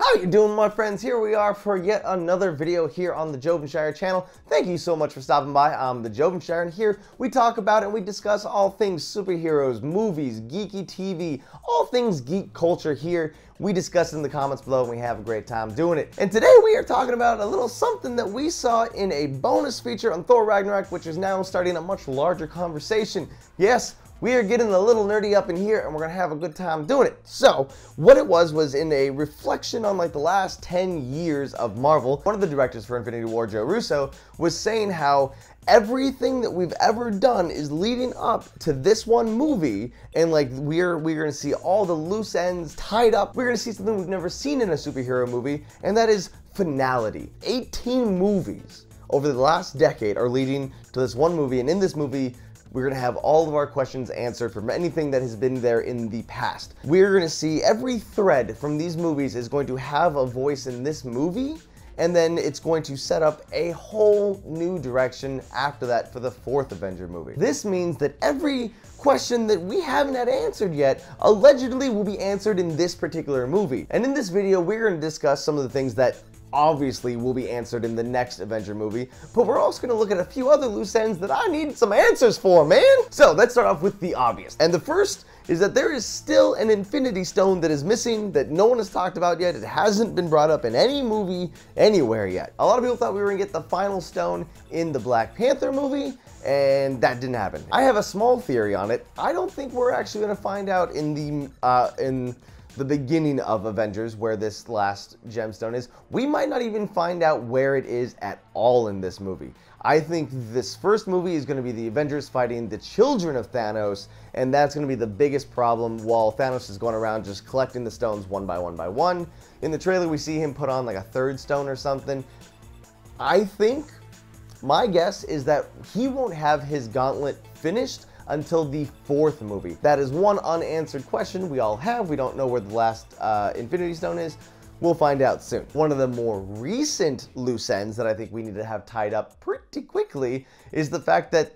How you doing, my friends? Here we are for yet another video here on the Jovenshire channel. Thank you so much for stopping by. I'm the Jovenshire, and here we talk about and we discuss all things superheroes, movies, geeky TV, all things geek culture here. We discuss it in the comments below, and we have a great time doing it. And today we are talking about a little something that we saw in a bonus feature on Thor Ragnarok, which is now starting a much larger conversation. Yes, we are getting a little nerdy up in here, and we're gonna have a good time doing it. So, what it was in a reflection on like the last 10 years of Marvel. One of the directors for Infinity War, Joe Russo, was saying how everything that we've ever done is leading up to this one movie, and like we're gonna see all the loose ends tied up. We're gonna see something we've never seen in a superhero movie, and that is finality. 18 movies over the last decade are leading to this one movie, and in this movie, we're gonna have all of our questions answered from anything that has been there in the past. We're gonna see every thread from these movies is going to have a voice in this movie, and then it's going to set up a whole new direction after that for the fourth Avenger movie. This means that every question that we haven't had answered yet allegedly will be answered in this particular movie. And in this video, we're gonna discuss some of the things that obviously will be answered in the next Avenger movie, but we're also gonna look at a few other loose ends that I need some answers for, man! So let's start off with the obvious. And the first is that there is still an Infinity Stone that is missing that no one has talked about yet. It hasn't been brought up in any movie anywhere yet. A lot of people thought we were gonna get the final stone in the Black Panther movie, and that didn't happen. I have a small theory on it. I don't think we're actually gonna find out in the beginning of Avengers where this last gemstone is. We might not even find out where it is at all in this movie. I think this first movie is going to be the Avengers fighting the children of Thanos, and that's going to be the biggest problem while Thanos is going around just collecting the stones one by one by one. In the trailer, we see him put on like a third stone or something. I think, my guess is that he won't have his gauntlet finished until the fourth movie. That is one unanswered question we all have. We don't know where the last Infinity Stone is. We'll find out soon. One of the more recent loose ends that I think we need to have tied up pretty quickly is the fact that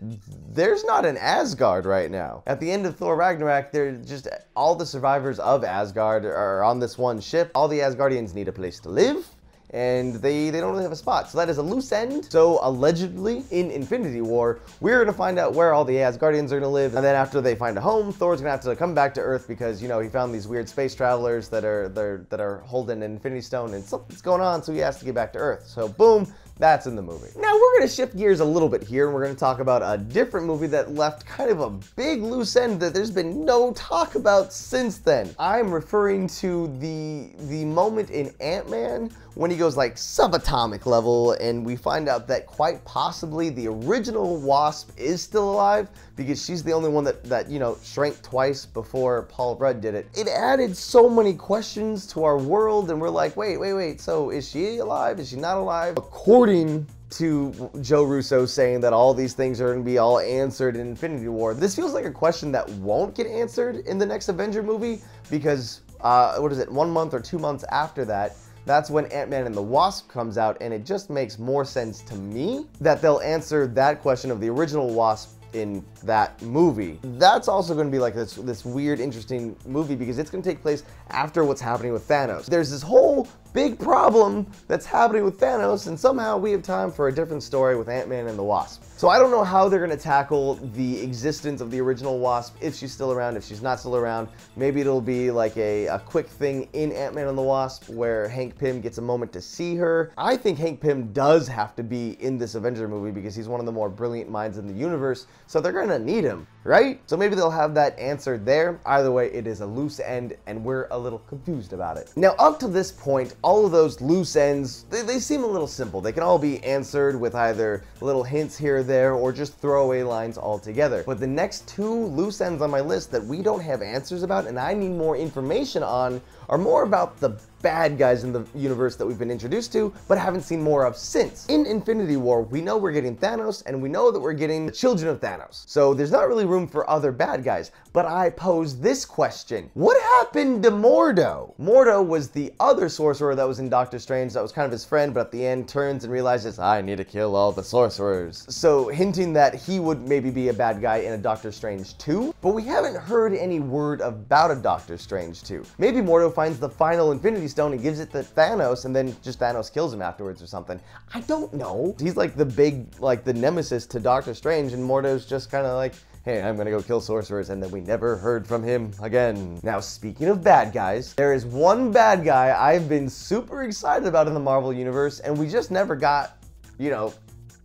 there's not an Asgard right now. At the end of Thor Ragnarok, they're just all the survivors of Asgard are on this one ship. All the Asgardians need a place to live, and they don't really have a spot. So that is a loose end. So allegedly in Infinity War, we're gonna find out where all the Asgardians are gonna live, and then after they find a home, Thor's gonna have to come back to Earth because, you know, he found these weird space travelers that are holding an Infinity Stone, and something's going on, so he has to get back to Earth. So boom, that's in the movie. Now we're gonna shift gears a little bit here, and we're gonna talk about a different movie that left kind of a big loose end that there's been no talk about since then. I'm referring to the moment in Ant-Man when he goes like subatomic level, and we find out that quite possibly the original Wasp is still alive because she's the only one that you know, shrank twice before Paul Rudd did it. It added so many questions to our world, and we're like, wait, so is she alive? Is she not alive? According to Joe Russo saying that all these things are going to be all answered in Infinity War, this feels like a question that won't get answered in the next Avenger movie because, what is it, 1 month or 2 months after that, that's when Ant-Man and the Wasp comes out, and it just makes more sense to me that they'll answer that question of the original Wasp in that movie. That's also going to be like this weird, interesting movie because it's going to take place after what's happening with Thanos. There's this whole big problem that's happening with Thanos, and somehow we have time for a different story with Ant-Man and the Wasp. So I don't know how they're going to tackle the existence of the original Wasp, if she's still around, if she's not still around. Maybe it'll be like a quick thing in Ant-Man and the Wasp where Hank Pym gets a moment to see her. I think Hank Pym does have to be in this Avenger movie because he's one of the more brilliant minds in the universe, so they're going to need him, right? So maybe they'll have that answered there. Either way, it is a loose end, and we're a little confused about it. Now, up to this point, all of those loose ends, they seem a little simple. They can all be answered with either little hints here or there, or just throwaway lines altogether. But the next two loose ends on my list that we don't have answers about and I need more information on are more about the bad guys in the universe that we've been introduced to, but haven't seen more of since. In Infinity War, we know we're getting Thanos, and we know that we're getting the children of Thanos. So there's not really room for other bad guys, but I pose this question. What happened to Mordo? Mordo was the other sorcerer that was in Doctor Strange that was kind of his friend, but at the end turns and realizes, I need to kill all the sorcerers. So hinting that he would maybe be a bad guy in a Doctor Strange 2, but we haven't heard any word about a Doctor Strange 2. Maybe Mordo finds the final Infinity Infinity Stone and gives it to Thanos, and then just Thanos kills him afterwards or something. I don't know. He's like the big, like the nemesis to Doctor Strange, and Mordo's just kind of like, hey, I'm gonna go kill sorcerers, and then we never heard from him again. Now, speaking of bad guys, there is one bad guy I've been super excited about in the Marvel Universe, and we just never got, you know,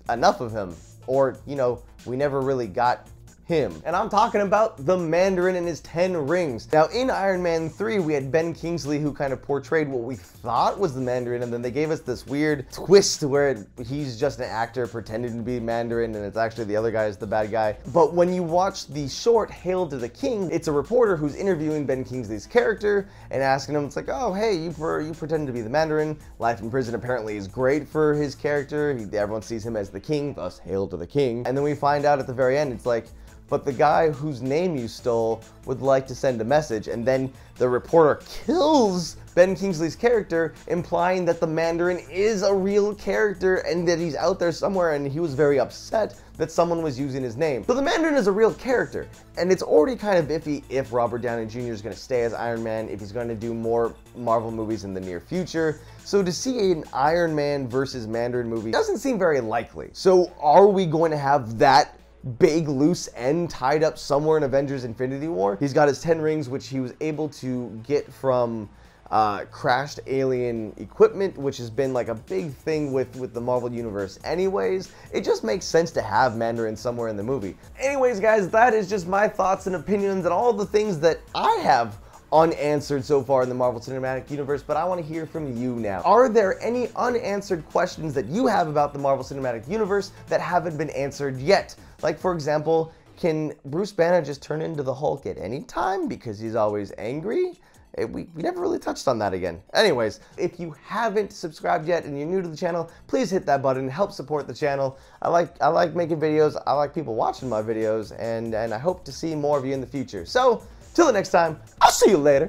enough of him. Or, you know, we never really got him. And I'm talking about the Mandarin and his 10 rings. Now, in Iron Man 3, we had Ben Kingsley who kind of portrayed what we thought was the Mandarin, and then they gave us this weird twist where he's just an actor pretending to be Mandarin, and it's actually the other guy is the bad guy. But when you watch the short Hail to the King, it's a reporter who's interviewing Ben Kingsley's character and asking him, it's like, oh, hey, you pretend to be the Mandarin. Life in prison apparently is great for his character. Everyone sees him as the king, thus Hail to the King. And then we find out at the very end, it's like, but the guy whose name you stole would like to send a message, and then the reporter kills Ben Kingsley's character, implying that the Mandarin is a real character and that he's out there somewhere, and he was very upset that someone was using his name. So the Mandarin is a real character, and it's already kind of iffy if Robert Downey Jr. is going to stay as Iron Man, if he's going to do more Marvel movies in the near future. So to see an Iron Man versus Mandarin movie doesn't seem very likely. So are we going to have that big loose end tied up somewhere in Avengers Infinity War? He's got his 10 rings, which he was able to get from crashed alien equipment, which has been like a big thing with the Marvel Universe anyways. It just makes sense to have Mandarin somewhere in the movie. Anyways, guys, that is just my thoughts and opinions and all the things that I have unanswered so far in the Marvel Cinematic Universe, but I want to hear from you now. Are there any unanswered questions that you have about the Marvel Cinematic Universe that haven't been answered yet? Like, for example, can Bruce Banner just turn into the Hulk at any time because he's always angry? We never really touched on that again. Anyways, if you haven't subscribed yet and you're new to the channel, please hit that button, help support the channel. I like making videos, I like people watching my videos, and I hope to see more of you in the future. So, till the next time, I'll see you later.